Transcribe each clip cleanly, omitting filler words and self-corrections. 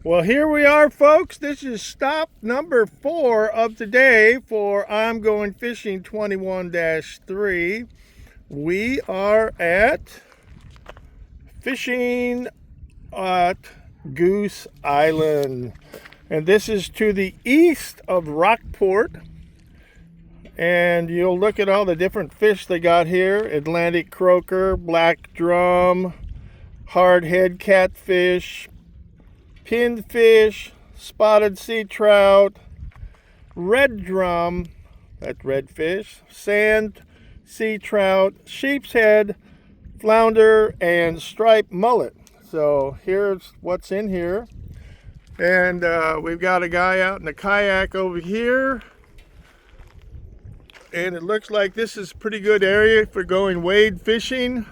Well, here we are, folks. This is stop number 4 of the day for I'm Going Fishing 21-3. We are fishing at Goose Island. And this is to the east of Rockport. And you'll look at all the different fish they got here. Atlantic croaker, black drum, hardhead catfish, pinfish, spotted sea trout, red drum, that's redfish, sand sea trout, sheep's head, flounder, and striped mullet. So here's what's in here. And we've got a guy out in a kayak over here. And it looks like this is a pretty good area for going wade fishing.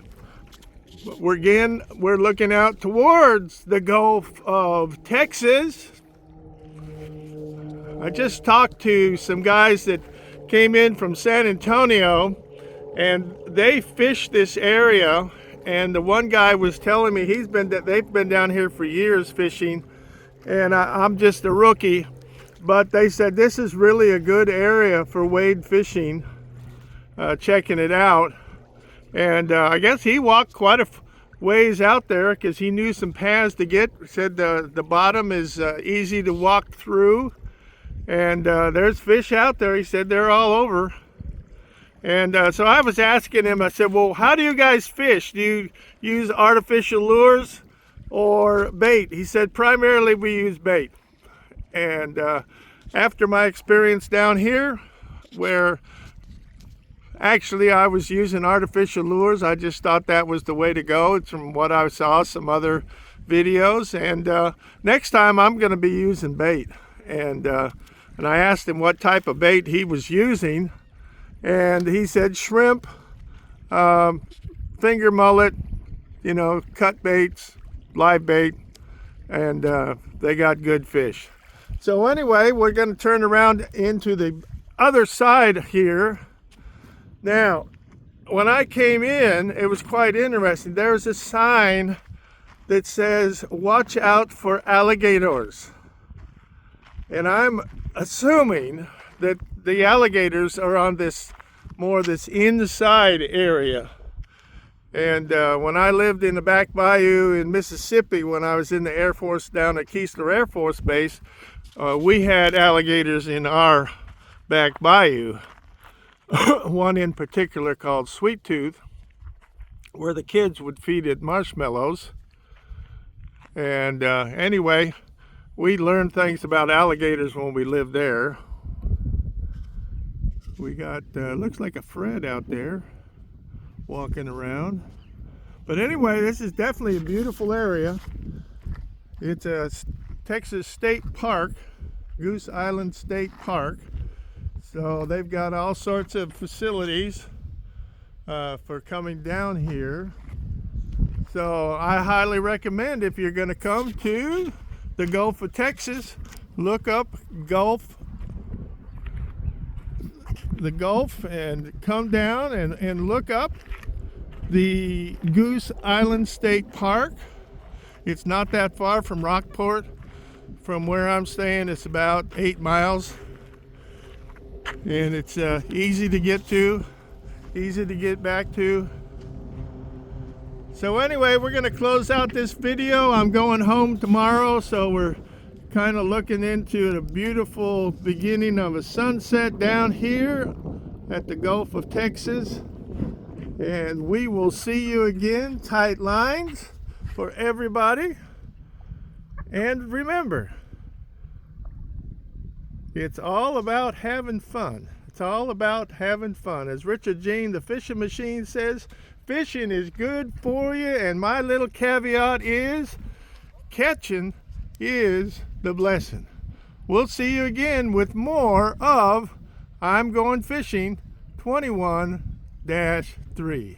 We're looking out towards the Gulf of Texas. I just talked to some guys that came in from San Antonio, and they fish this area. And the one guy was telling me they've been down here for years fishing, and I'm just a rookie. But they said this is really a good area for wade fishing. Checking it out. And I guess he walked quite a ways out there because he knew some paths to get. Said the bottom is easy to walk through. And there's fish out there. He said they're all over. And so I was asking him, I said, well, how do you guys fish? Do you use artificial lures or bait? He said, primarily we use bait. And after my experience down here, where actually I was using artificial lures, I just thought that was the way to go. It's from what I saw, some other videos. And next time I'm going to be using bait. And I asked him what type of bait he was using. And he said shrimp, finger mullet, cut baits, live bait. And they got good fish. So anyway, we're going to turn around into the other side here. Now, when I came in, it was quite interesting. There's a sign that says, watch out for alligators. And I'm assuming that the alligators are on this inside area. And when I lived in the back bayou in Mississippi, when I was in the Air Force down at Keesler Air Force Base, we had alligators in our back bayou. One in particular called Sweet Tooth, where the kids would feed it marshmallows. And anyway, we learned things about alligators when we lived there. We got, looks like a Fred out there walking around. But anyway, this is definitely a beautiful area. It's a Texas State Park, Goose Island State Park. So they've got all sorts of facilities for coming down here. So I highly recommend, if you're going to come to the Gulf of Texas, look up the Gulf and come down and look up the Goose Island State Park. It's not that far from Rockport. From where I'm staying, it's about 8 miles. And it's easy to get to, easy to get back to. So anyway, we're going to close out this video. I'm going home tomorrow, so we're kind of looking into the beautiful beginning of a sunset down here at the Gulf of Texas. And we will see you again. Tight lines for everybody. And remember, it's all about having fun. It's all about having fun. As Richard Jean, the fishing machine, says, fishing is good for you. And my little caveat is, catching is the blessing. We'll see you again with more of I'm Going Fishing 21-3.